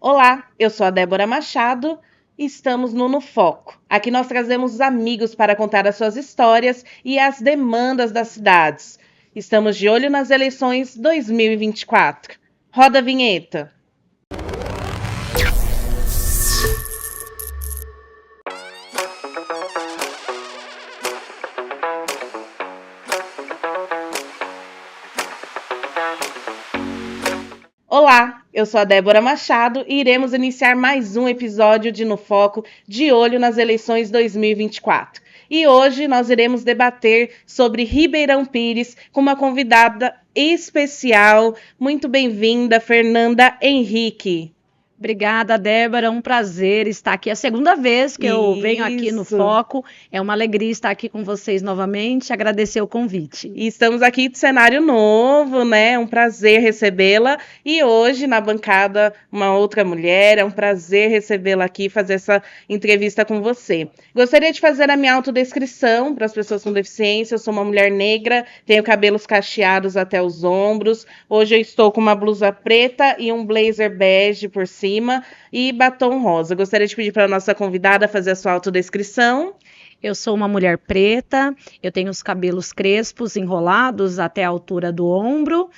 Olá, eu sou a Débora Machado e estamos no Foco. Aqui nós trazemos amigos para contar as suas histórias e as demandas das cidades. Estamos de olho nas eleições 2024. Roda a vinheta. Olá, eu sou a Débora Machado e iremos iniciar mais um episódio de No Foco de olho nas eleições 2024. E hoje nós iremos debater sobre Ribeirão Pires com uma convidada especial. Muito bem-vinda, Fernanda Henrique. Obrigada, Débora. É um prazer estar aqui. É a segunda vez que eu venho aqui no Foco. É uma alegria estar aqui com vocês novamente. Agradecer o convite. E estamos aqui de cenário novo, né? É um prazer recebê-la. E hoje, na bancada, uma outra mulher. É um prazer recebê-la aqui e fazer essa entrevista com você. Gostaria de fazer a minha autodescrição para as pessoas com deficiência. Eu sou uma mulher negra, tenho cabelos cacheados até os ombros. Hoje eu estou com uma blusa preta e um blazer bege por cima e batom rosa. Gostaria de pedir para a nossa convidada fazer a sua autodescrição. Eu sou uma mulher preta, eu tenho os cabelos crespos, enrolados até a altura do ombro.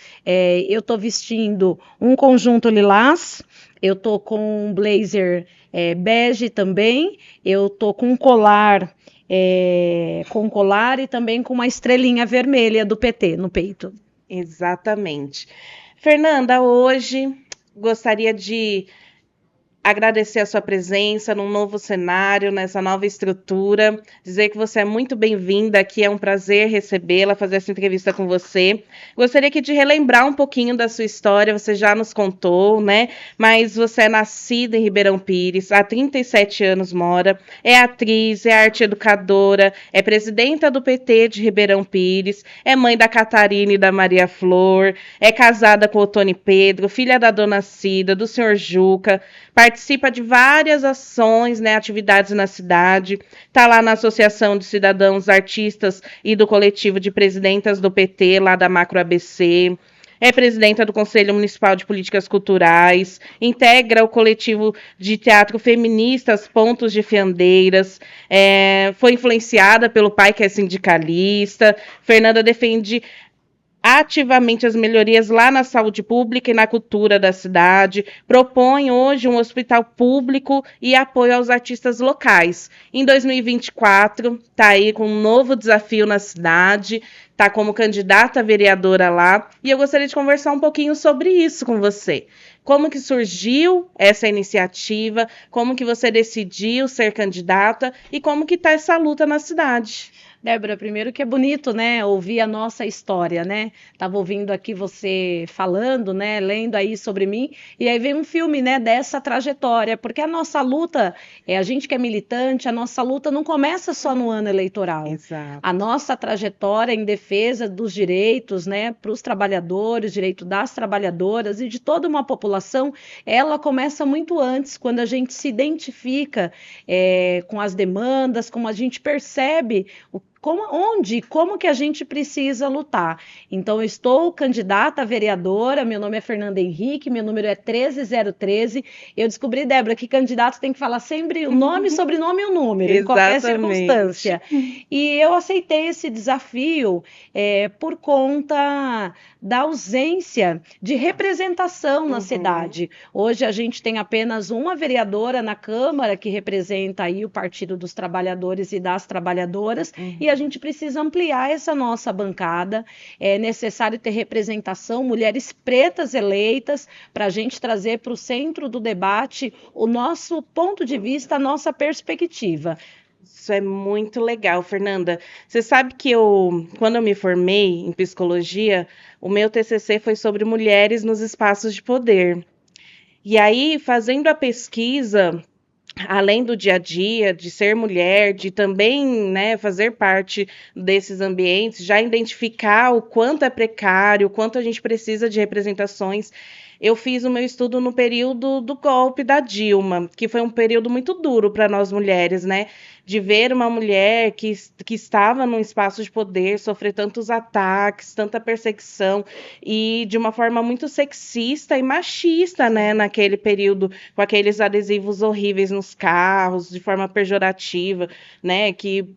Eu estou vestindo um conjunto lilás, eu estou com um blazer bege também, eu estou com um colar, e também com uma estrelinha vermelha do PT no peito. Exatamente. Fernanda, hoje gostaria de agradecer a sua presença num novo cenário, nessa nova estrutura, dizer que você é muito bem-vinda aqui, é um prazer recebê-la, fazer essa entrevista com você. Gostaria aqui de relembrar um pouquinho da sua história, você já nos contou, né? Mas você é nascida em Ribeirão Pires, há 37 anos mora, é atriz, é arte educadora, é presidenta do PT de Ribeirão Pires, é mãe da Catarina e da Maria Flor, é casada com o Tony Pedro, filha da Dona Cida, do senhor Juca, participa de várias ações, né, atividades na cidade, está lá na Associação de Cidadãos Artistas e do Coletivo de Presidentas do PT, lá da Macro ABC, é presidenta do Conselho Municipal de Políticas Culturais, integra o coletivo de teatro Feministas Pontos de Fiandeiras, foi influenciada pelo pai, que é sindicalista. Fernanda defende ativamente as melhorias lá na saúde pública e na cultura da cidade, propõe hoje um hospital público e apoio aos artistas locais. Em 2024, está aí com um novo desafio na cidade, está como candidata a vereadora lá, e eu gostaria de conversar um pouquinho sobre isso com você. Como que surgiu essa iniciativa, como que você decidiu ser candidata e como que está essa luta na cidade? Débora, primeiro que é bonito, né, ouvir a nossa história, né? Tava ouvindo aqui você falando, né, lendo aí sobre mim, e aí vem um filme, né, dessa trajetória, porque a nossa luta, a gente que é militante, a nossa luta não começa só no ano eleitoral. Exato. A nossa trajetória em defesa dos direitos, né, para os trabalhadores, direito das trabalhadoras e de toda uma população, ela começa muito antes, quando a gente se identifica com as demandas, como a gente percebe como que a gente precisa lutar. Então, eu estou candidata a vereadora, meu nome é Fernanda Henrique, meu número é 13013. Eu descobri, Débora, que candidato tem que falar sempre o nome, sobrenome e o número, em qualquer circunstância. E eu aceitei esse desafio por conta da ausência de representação na cidade. Hoje a gente tem apenas uma vereadora na Câmara que representa aí o Partido dos Trabalhadores e das Trabalhadoras, e a gente precisa ampliar essa nossa bancada. É necessário ter representação, mulheres pretas eleitas, para a gente trazer para o centro do debate o nosso ponto de vista, a nossa perspectiva. Isso é muito legal, Fernanda. Você sabe que quando eu me formei em psicologia, o meu TCC foi sobre mulheres nos espaços de poder. E aí, fazendo a pesquisa, além do dia a dia, de ser mulher, de também, né, fazer parte desses ambientes, já identificar o quanto é precário, o quanto a gente precisa de representações, eu fiz o meu estudo no período do golpe da Dilma, que foi um período muito duro para nós mulheres, né? De ver uma mulher que estava num espaço de poder sofrer tantos ataques, tanta perseguição, e de uma forma muito sexista e machista, né? Naquele período, com aqueles adesivos horríveis nos carros, de forma pejorativa, né? Que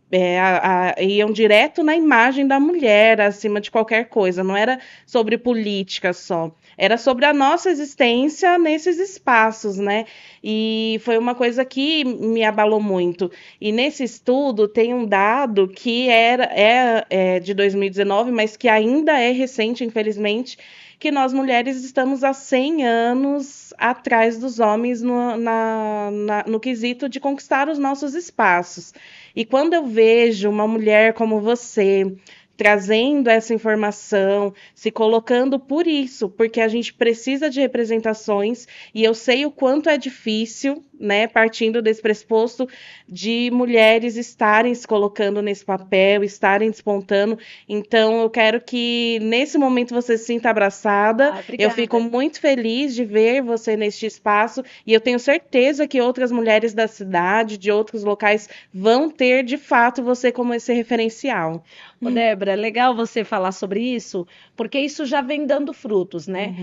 iam direto na imagem da mulher, acima de qualquer coisa. Não era sobre política só, era sobre a nossa existência nesses espaços, né? E foi uma coisa que me abalou muito. E nesse estudo tem um dado que é de 2019, mas que ainda é recente, infelizmente, que nós mulheres estamos há 100 anos atrás dos homens no quesito de conquistar os nossos espaços. E quando eu vejo uma mulher como você trazendo essa informação, se colocando por isso, porque a gente precisa de representações, e eu sei o quanto é difícil, né, partindo desse pressuposto de mulheres estarem se colocando nesse papel, estarem despontando. Então, eu quero que nesse momento você se sinta abraçada. Eu fico muito feliz de ver você neste espaço, e eu tenho certeza que outras mulheres da cidade, de outros locais, vão ter de fato você como esse referencial. Ô, Débora, é legal você falar sobre isso, porque isso já vem dando frutos, né?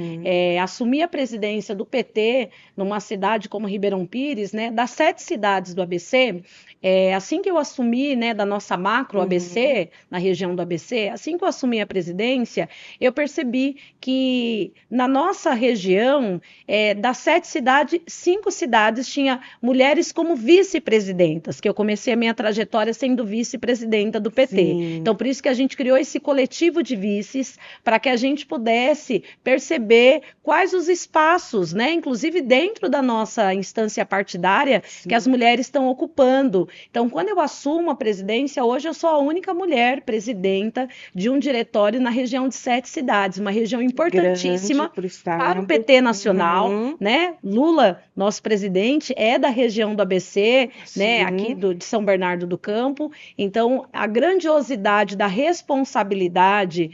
Assumir a presidência do PT numa cidade como Ribeirão Pires, né? Das 7 cidades do ABC, assim que eu assumi, né, da nossa macro ABC, na região do ABC, assim que eu assumi a presidência, eu percebi que na nossa região, das 7 cidades, 5 cidades tinha mulheres como vice-presidentas, que eu comecei a minha trajetória sendo vice-presidenta do PT. Sim. Então, por isso que a gente criou esse coletivo de vices, para que a gente pudesse perceber quais os espaços, né, inclusive dentro da nossa instância partidária, Sim. que as mulheres estão ocupando. Então, quando eu assumo a presidência, hoje eu sou a única mulher presidenta de um diretório na região de 7 cidades, uma região importantíssima para o PT nacional, né? Lula, nosso presidente, é da região do ABC, né, aqui de São Bernardo do Campo. Então, a grandiosidade da responsabilidade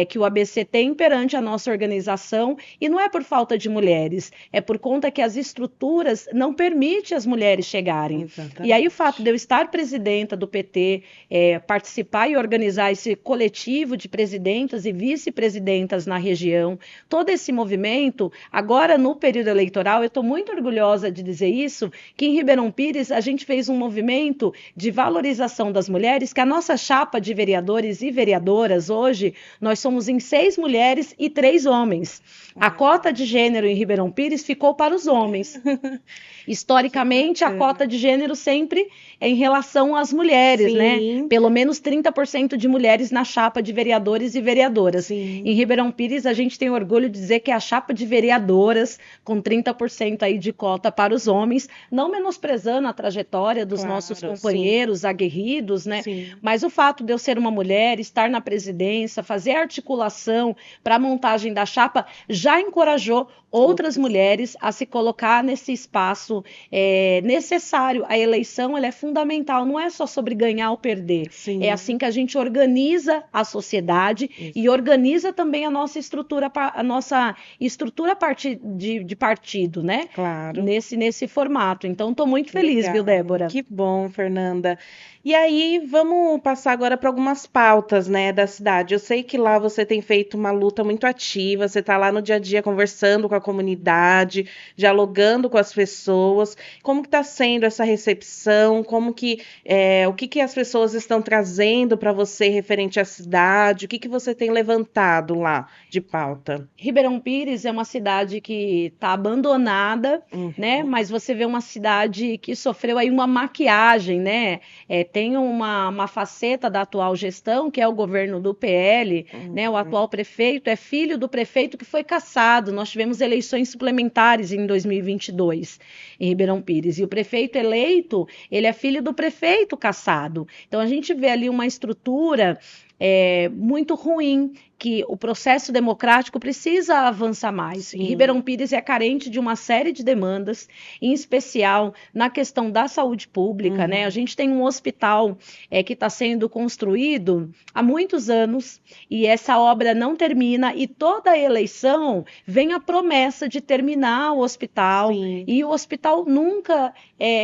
que o ABC tem perante a nossa organização, e não é por falta de mulheres, é por conta que as estruturas não permitem as mulheres chegarem. Exatamente. E aí o fato de eu estar presidenta do PT, participar e organizar esse coletivo de presidentas e vice-presidentas na região, todo esse movimento, agora no período eleitoral, eu estou muito orgulhosa de dizer isso, que em Ribeirão Pires a gente fez um movimento de valorização das mulheres, que a nossa chapa de vereadores e vereadoras hoje, nós somos em 6 mulheres e 3 homens. A cota de gênero em Ribeirão Pires ficou para os homens. Historicamente, a cota de gênero sempre é em relação às mulheres, né? Pelo menos 30% de mulheres na chapa de vereadores e vereadoras. Sim. Em Ribeirão Pires, a gente tem orgulho de dizer que é a chapa de vereadoras, com 30% aí de cota para os homens, não menosprezando a trajetória dos nossos companheiros aguerridos, né? Mas o fato de eu ser uma mulher, estar na presidência, fazer articulação para a montagem da chapa, já encorajou outras mulheres a se colocar nesse espaço necessário. A eleição ela é fundamental, não é só sobre ganhar ou perder. Sim. É assim que a gente organiza a sociedade e organiza também a nossa estrutura a partir de partido, né? Claro. Nesse formato. Então, estou muito feliz, viu, Débora? Que bom, Fernanda. E aí, vamos passar agora para algumas pautas, né, da cidade. Eu sei que lá você tem feito uma luta muito ativa, você está lá no dia a dia conversando com a comunidade, dialogando com as pessoas. Como que está sendo essa recepção? Como que, o que as pessoas estão trazendo para você referente à cidade? O que você tem levantado lá de pauta? Ribeirão Pires é uma cidade que está abandonada, né? Mas você vê uma cidade que sofreu aí uma maquiagem, né? Tem uma faceta da atual gestão, que é o governo do PL, né? O atual prefeito é filho do prefeito que foi cassado. Nós tivemos eleições suplementares em 2022 em Ribeirão Pires. E o prefeito eleito, ele é filho do prefeito cassado. Então, a gente vê ali uma estrutura muito ruim, que o processo democrático precisa avançar mais. Sim. Ribeirão Pires é carente de uma série de demandas, em especial na questão da saúde pública, né? A gente tem um hospital que está sendo construído há muitos anos e essa obra não termina, e toda eleição vem a promessa de terminar o hospital. Sim. E o hospital nunca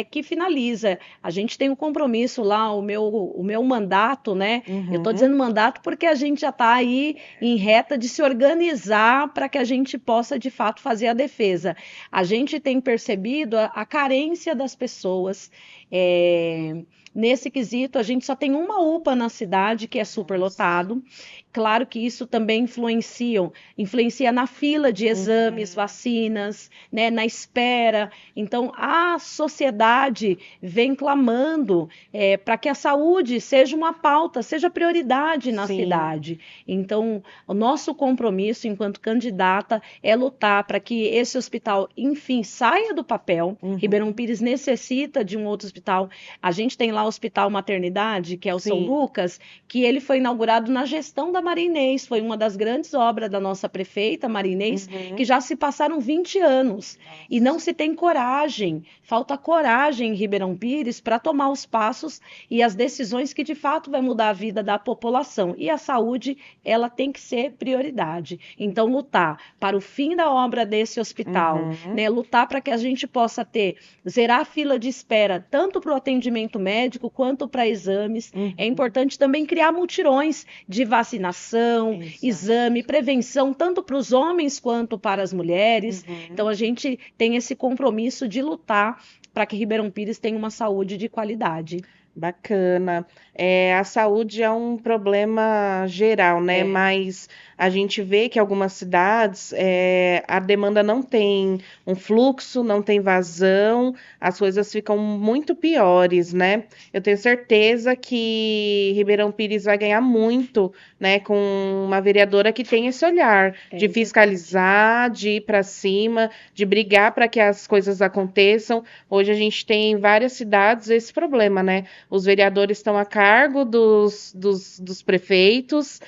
que finaliza. A gente tem um compromisso lá, o meu mandato, né? Eu estou dizendo mandato porque a gente já está aí em reta de se organizar para que a gente possa, de fato, fazer a defesa. A gente tem percebido a carência das pessoas. Nesse quesito, a gente só tem uma UPA na cidade, que é superlotado. Claro que isso também influencia na fila de exames, vacinas, né, na espera. Então, a sociedade vem clamando para que a saúde seja uma pauta, seja prioridade na cidade. Então, o nosso compromisso enquanto candidata é lutar para que esse hospital, enfim, saia do papel. Ribeirão Pires necessita de um outro hospital. A gente tem lá o Hospital Maternidade, que é o São Lucas, que ele foi inaugurado na gestão da Marinês, foi uma das grandes obras da nossa prefeita Marinês, que já se passaram 20 anos e não se tem coragem, falta coragem em Ribeirão Pires para tomar os passos e as decisões que de fato vai mudar a vida da população, e a saúde, ela tem que ser prioridade. Então, lutar para o fim da obra desse hospital, né, lutar para que a gente possa zerar a fila de espera, tanto para o atendimento médico quanto para exames. É importante também criar mutirões de vacinação, exame, prevenção, tanto para os homens quanto para as mulheres. Então, a gente tem esse compromisso de lutar para que Ribeirão Pires tenha uma saúde de qualidade. Bacana. A saúde é um problema geral, né? Mas a gente vê que algumas cidades a demanda não tem um fluxo, não tem vazão, as coisas ficam muito piores, né? Eu tenho certeza que Ribeirão Pires vai ganhar muito, né, com uma vereadora que tem esse olhar de fiscalizar, de ir para cima, de brigar para que as coisas aconteçam. Hoje a gente tem em várias cidades esse problema, né? Os vereadores estão a cargo dos prefeitos,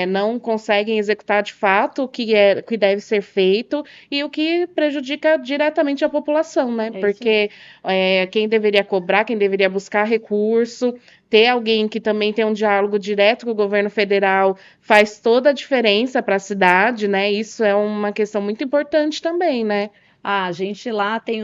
não conseguem executar de fato o que deve ser feito e o que prejudica diretamente a população, né? Porque quem deveria cobrar, quem deveria buscar recurso, ter alguém que também tem um diálogo direto com o governo federal faz toda a diferença para a cidade, né? Isso é uma questão muito importante também, né? A gente lá tem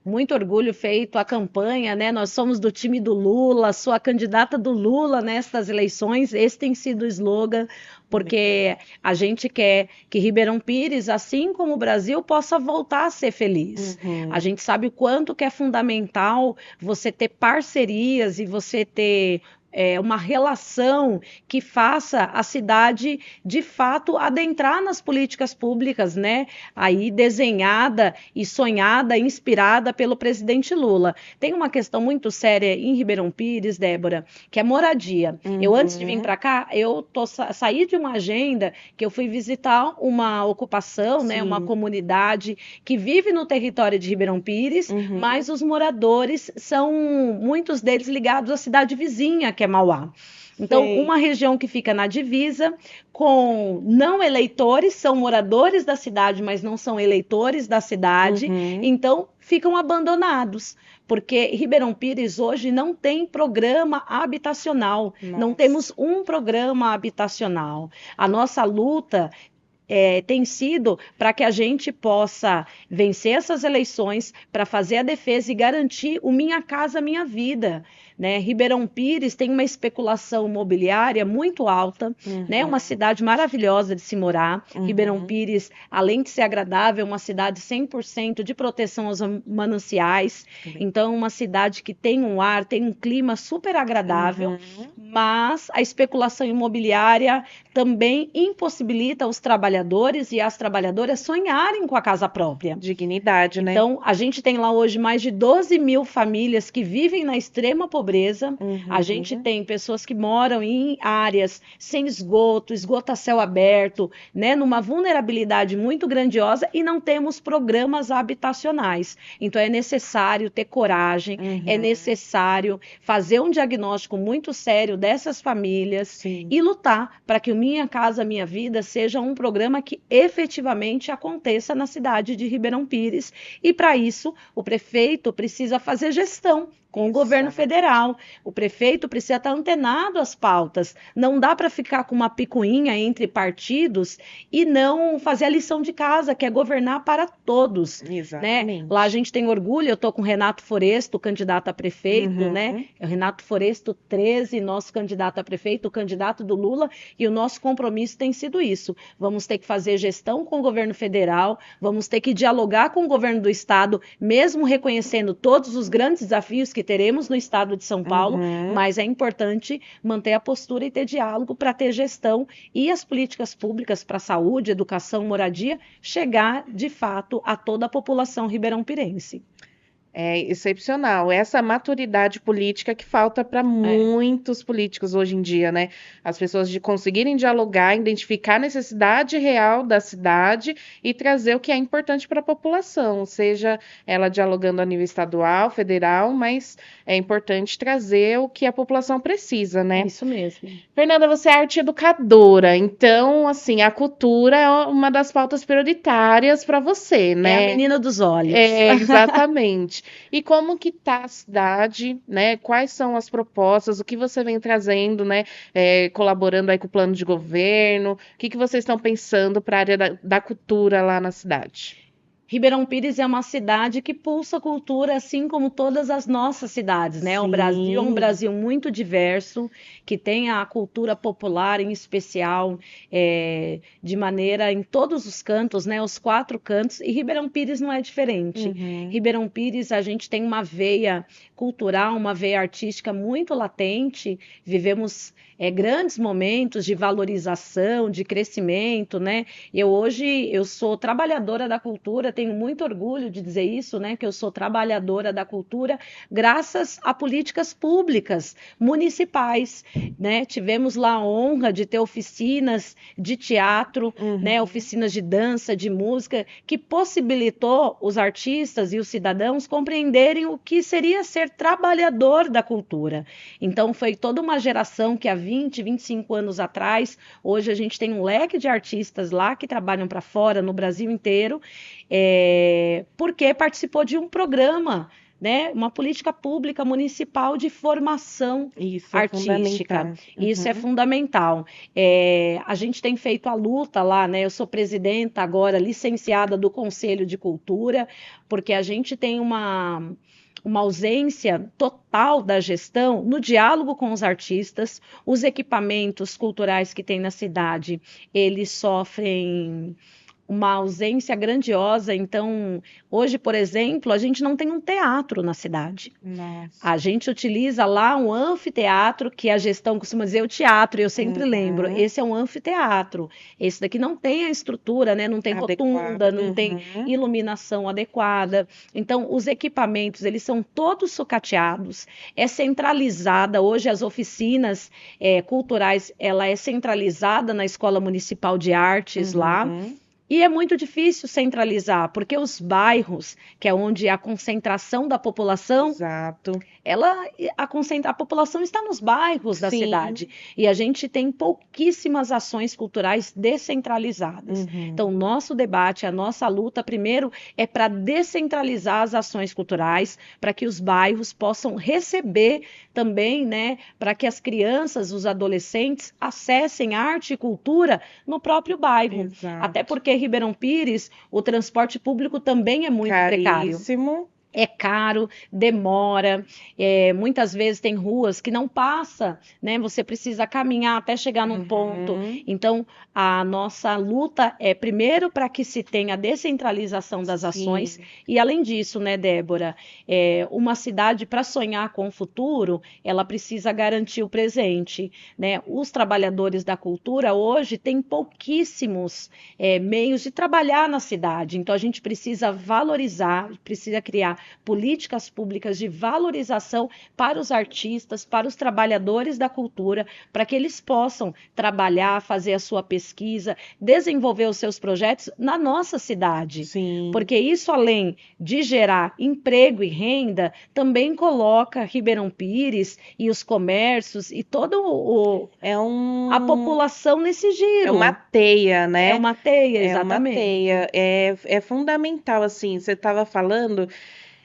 muito orgulho feito a campanha, né? Nós somos do time do Lula, sou a candidata do Lula nestas eleições. Esse tem sido o slogan, porque a gente quer que Ribeirão Pires, assim como o Brasil, possa voltar a ser feliz. A gente sabe o quanto que é fundamental você ter parcerias e você ter uma relação que faça a cidade, de fato, adentrar nas políticas públicas, né? Aí desenhada e sonhada, inspirada pelo presidente Lula. Tem uma questão muito séria em Ribeirão Pires, Débora, que é moradia. Eu, antes de vir para cá, saí de uma agenda que eu fui visitar uma ocupação, né? Uma comunidade que vive no território de Ribeirão Pires, mas os moradores são, muitos deles, ligados à cidade vizinha, que é Mauá. Então, uma região que fica na divisa com não eleitores, são moradores da cidade, mas não são eleitores da cidade, então ficam abandonados, porque Ribeirão Pires hoje não tem programa habitacional, não temos um programa habitacional. A nossa luta tem sido para que a gente possa vencer essas eleições, para fazer a defesa e garantir o Minha Casa Minha Vida. Né? Ribeirão Pires tem uma especulação imobiliária muito alta, né? Uma cidade maravilhosa de se morar. Ribeirão Pires, além de ser agradável, é uma cidade 100% de proteção aos mananciais. Então, uma cidade que tem um ar, tem um clima super agradável, mas a especulação imobiliária também impossibilita os trabalhadores trabalhadores e as trabalhadoras sonharem com a casa própria. Dignidade, né? Então, a gente tem lá hoje mais de 12 mil famílias que vivem na extrema pobreza. A gente tem pessoas que moram em áreas sem esgoto, esgoto a céu aberto, né, numa vulnerabilidade muito grandiosa, e não temos programas habitacionais. Então, é necessário ter coragem, é necessário fazer um diagnóstico muito sério dessas famílias. Sim. E lutar para que o Minha Casa Minha Vida seja um programa que efetivamente aconteça na cidade de Ribeirão Pires. E para isso, o prefeito precisa fazer gestão com o governo federal. O prefeito precisa estar antenado às pautas. Não dá para ficar com uma picuinha entre partidos e não fazer a lição de casa, que é governar para todos. Exatamente. Né? Lá a gente tem orgulho, eu estou com o Renato Foresto, candidato a prefeito, né? É o Renato Foresto 13, nosso candidato a prefeito, o candidato do Lula, e o nosso compromisso tem sido isso. Vamos ter que fazer gestão com o governo federal, vamos ter que dialogar com o governo do estado, mesmo reconhecendo todos os grandes desafios que teremos no estado de São Paulo, mas é importante manter a postura e ter diálogo para ter gestão e as políticas públicas para saúde, educação, moradia chegar de fato a toda a população ribeirão-pirense. É excepcional. Essa maturidade política que falta para muitos políticos hoje em dia, né? As pessoas de conseguirem dialogar, identificar a necessidade real da cidade e trazer o que é importante para a população, seja ela dialogando a nível estadual, federal, mas é importante trazer o que a população precisa, né? Isso mesmo. Fernanda, você é arte educadora, então, assim, a cultura é uma das pautas prioritárias para você, né? É a menina dos olhos. É, exatamente. E como que tá a cidade, né? Quais são as propostas, o que você vem trazendo, né? Colaborando aí com o plano de governo, o que vocês estão pensando para a área da cultura lá na cidade? Ribeirão Pires é uma cidade que pulsa cultura, assim como todas as nossas cidades, né? O Brasil é um Brasil muito diverso, que tem a cultura popular em especial, de maneira em todos os cantos, né? Os 4 cantos, e Ribeirão Pires não é diferente. Ribeirão Pires, a gente tem uma veia cultural, uma veia artística muito latente, vivemos grandes momentos de valorização, de crescimento, né? Hoje eu sou trabalhadora da cultura, tenho muito orgulho de dizer isso, né? Que eu sou trabalhadora da cultura graças a políticas públicas municipais, né? Tivemos lá a honra de ter oficinas de teatro, né? Oficinas de dança, de música, que possibilitou os artistas e os cidadãos compreenderem o que seria ser trabalhador da cultura. Então foi toda uma geração que há 20, 25 anos atrás, hoje a gente tem um leque de artistas lá que trabalham para fora, no Brasil inteiro, porque participou de um programa, né, uma política pública municipal de formação artística. Isso é fundamental. A gente tem feito a luta lá, né? Eu sou presidenta agora, licenciada do Conselho de Cultura, porque a gente tem uma ausência total da gestão no diálogo com os artistas. Os equipamentos culturais que tem na cidade, eles sofrem uma ausência grandiosa. Então, hoje, por exemplo, a gente não tem um teatro na cidade. Nossa. A gente utiliza lá um anfiteatro, que a gestão costuma dizer o teatro, eu sempre lembro, esse é um anfiteatro. Esse daqui não tem a estrutura, né? Não tem rotunda, não tem iluminação adequada. Então, os equipamentos, eles são todos sucateados, é centralizada. Hoje, as oficinas culturais, ela é centralizada na Escola Municipal de Artes lá. E é muito difícil centralizar, porque os bairros, que é onde a concentração da população, a população está nos bairros da cidade. E a gente tem pouquíssimas ações culturais descentralizadas. Então, o nosso debate, a nossa luta, primeiro, é para descentralizar as ações culturais, para que os bairros possam receber também, né, para que as crianças, os adolescentes, acessem arte e cultura no próprio bairro. Até porque Ribeirão Pires, o transporte público também é muito precário. É caro, demora, muitas vezes tem ruas que não passa, né? Você precisa caminhar até chegar num ponto. Uhum. Então, a nossa luta é primeiro para que se tenha a descentralização das ações, Sim. e além disso, né, Débora, uma cidade para sonhar com o futuro, ela precisa garantir o presente, né? Os trabalhadores da cultura hoje têm pouquíssimos meios de trabalhar na cidade, então a gente precisa valorizar, precisa criar políticas públicas de valorização para os artistas, para os trabalhadores da cultura, para que eles possam trabalhar, fazer a sua pesquisa, desenvolver os seus projetos na nossa cidade. Sim. Porque isso, além de gerar emprego e renda, também coloca Ribeirão Pires e os comércios e toda a população nesse giro. É uma teia, né? É uma teia, É uma exatamente. teia. É fundamental, assim, você estava falando,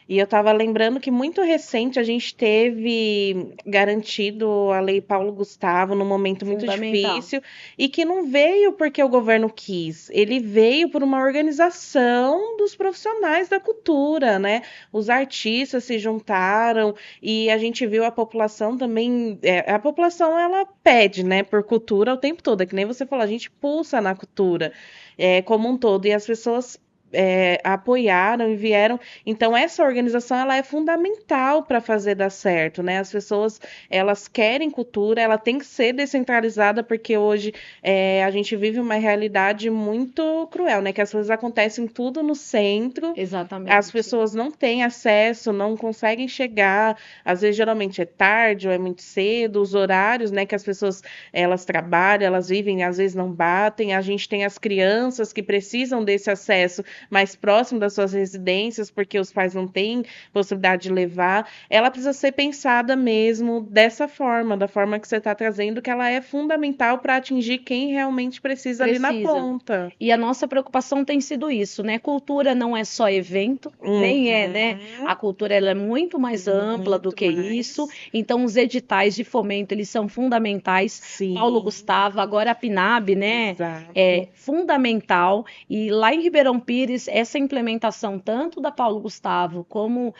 e eu estava lembrando que muito recente a gente teve garantido a Lei Paulo Gustavo num momento muito Fundamental. difícil, e que não veio porque o governo quis, ele veio por uma organização dos profissionais da cultura, né? Os artistas se juntaram e a gente viu a população também, a população ela pede, né, por cultura o tempo todo, é que nem você falou, a gente pulsa na cultura como um todo, e as pessoas apoiaram e vieram. Então essa organização ela é fundamental para fazer dar certo, né? As pessoas elas querem cultura, ela tem que ser descentralizada porque hoje a gente vive uma realidade muito cruel, né? Que as coisas acontecem tudo no centro. Exatamente. As pessoas não têm acesso, não conseguem chegar. Às vezes geralmente é tarde ou é muito cedo. Os horários, né? Que as pessoas elas trabalham, elas vivem, às vezes não batem. A gente tem as crianças que precisam desse acesso mais próximo das suas residências, porque os pais não têm possibilidade de levar, ela precisa ser pensada mesmo dessa forma, da forma que você está trazendo, que ela é fundamental para atingir quem realmente precisa ali na ponta. E a nossa preocupação tem sido isso, né? Cultura não é só evento, nem é, né? A cultura ela é muito mais ampla do que isso. Então, os editais de fomento, eles são fundamentais. Sim. Paulo Gustavo, agora a PNAB, né? Exato. É fundamental. E lá em Ribeirão Pires, essa implementação tanto da Paulo Gustavo como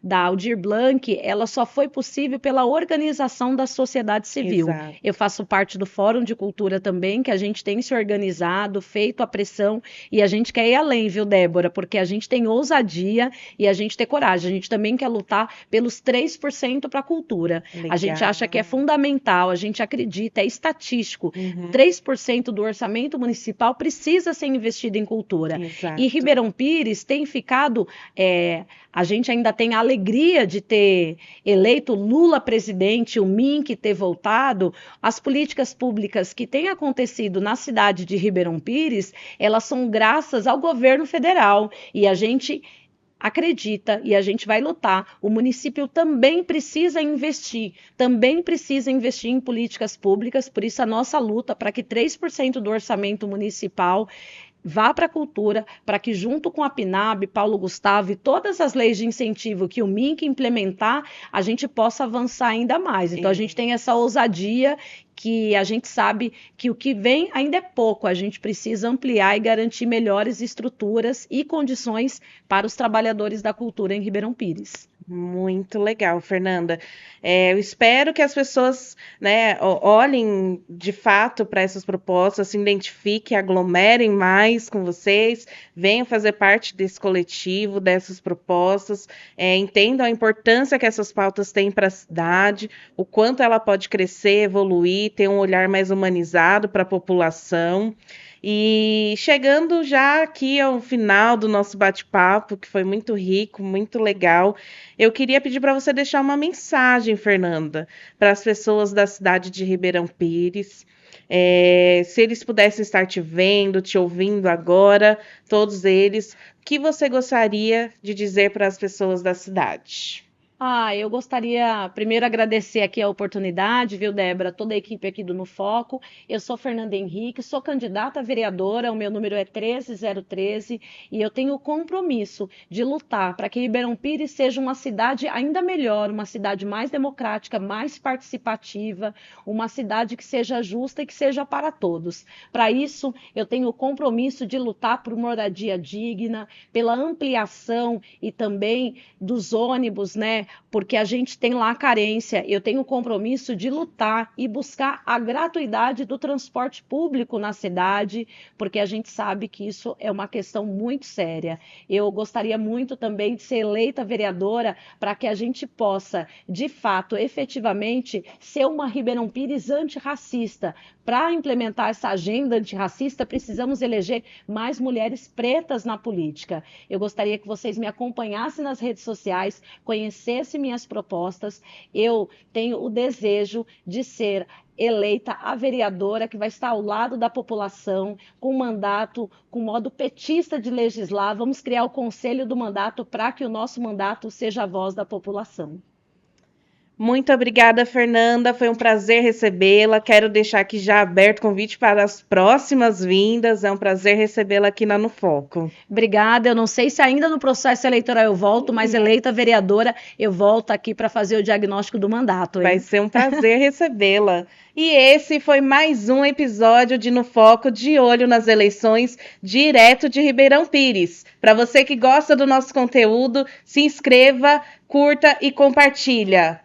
da Aldir Blanc, ela só foi possível pela organização da sociedade civil. Exato. Eu faço parte do Fórum de Cultura também, que a gente tem se organizado, feito a pressão, e a gente quer ir além, viu, Débora? Porque a gente tem ousadia e a gente tem coragem. A gente também quer lutar pelos 3% para a cultura. Legal. A gente acha que é fundamental, a gente acredita, é estatístico. 3% do orçamento municipal precisa ser investido em cultura. Exato. E Ribeirão Pires tem ficado... a gente ainda tem a alegria de ter eleito Lula presidente, o MINC ter voltado. As políticas públicas que têm acontecido na cidade de Ribeirão Pires, elas são graças ao governo federal. E a gente acredita e a gente vai lutar. O município também precisa investir em políticas públicas, por isso a nossa luta para que 3% do orçamento municipal vá para a cultura, para que junto com a PNAB, Paulo Gustavo e todas as leis de incentivo que o MINC implementar, a gente possa avançar ainda mais. Então a gente tem essa ousadia que a gente sabe que o que vem ainda é pouco, a gente precisa ampliar e garantir melhores estruturas e condições para os trabalhadores da cultura em Ribeirão Pires. Muito legal, Fernanda. Eu espero que as pessoas, né, olhem de fato para essas propostas, se identifiquem, aglomerem mais com vocês, venham fazer parte desse coletivo, dessas propostas, entendam a importância que essas pautas têm para a cidade, o quanto ela pode crescer, evoluir, ter um olhar mais humanizado para a população. E chegando já aqui ao final do nosso bate-papo, que foi muito rico, muito legal, eu queria pedir para você deixar uma mensagem, Fernanda, para as pessoas da cidade de Ribeirão Pires. Se eles pudessem estar te vendo, te ouvindo agora, todos eles, o que você gostaria de dizer para as pessoas da cidade? Eu gostaria primeiro agradecer aqui a oportunidade, viu, Débora, toda a equipe aqui do No Foco. Eu sou Fernanda Henrique, sou candidata a vereadora, o meu número é 13013 e eu tenho o compromisso de lutar para que Ribeirão Pires seja uma cidade ainda melhor, uma cidade mais democrática, mais participativa, uma cidade que seja justa e que seja para todos. Para isso, eu tenho o compromisso de lutar por moradia digna, pela ampliação e também dos ônibus, né? Porque a gente tem lá a carência. Eu tenho o compromisso de lutar e buscar a gratuidade do transporte público na cidade, porque a gente sabe que isso é uma questão muito séria. Eu gostaria muito também de ser eleita vereadora para que a gente possa, de fato, efetivamente, ser uma Ribeirão Pires antirracista. Para implementar essa agenda antirracista, precisamos eleger mais mulheres pretas na política. Eu gostaria que vocês me acompanhassem nas redes sociais, conhecessem minhas propostas. Eu tenho o desejo de ser eleita a vereadora que vai estar ao lado da população, com mandato, com modo petista de legislar. Vamos criar o conselho do mandato para que o nosso mandato seja a voz da população. Muito obrigada, Fernanda. Foi um prazer recebê-la. Quero deixar aqui já aberto o convite para as próximas vindas. É um prazer recebê-la aqui na No Foco. Obrigada. Eu não sei se ainda no processo eleitoral eu volto, mas eleita vereadora, eu volto aqui para fazer o diagnóstico do mandato. Vai ser um prazer recebê-la. E esse foi mais um episódio de No Foco, de olho nas eleições, direto de Ribeirão Pires. Para você que gosta do nosso conteúdo, se inscreva, curta e compartilha.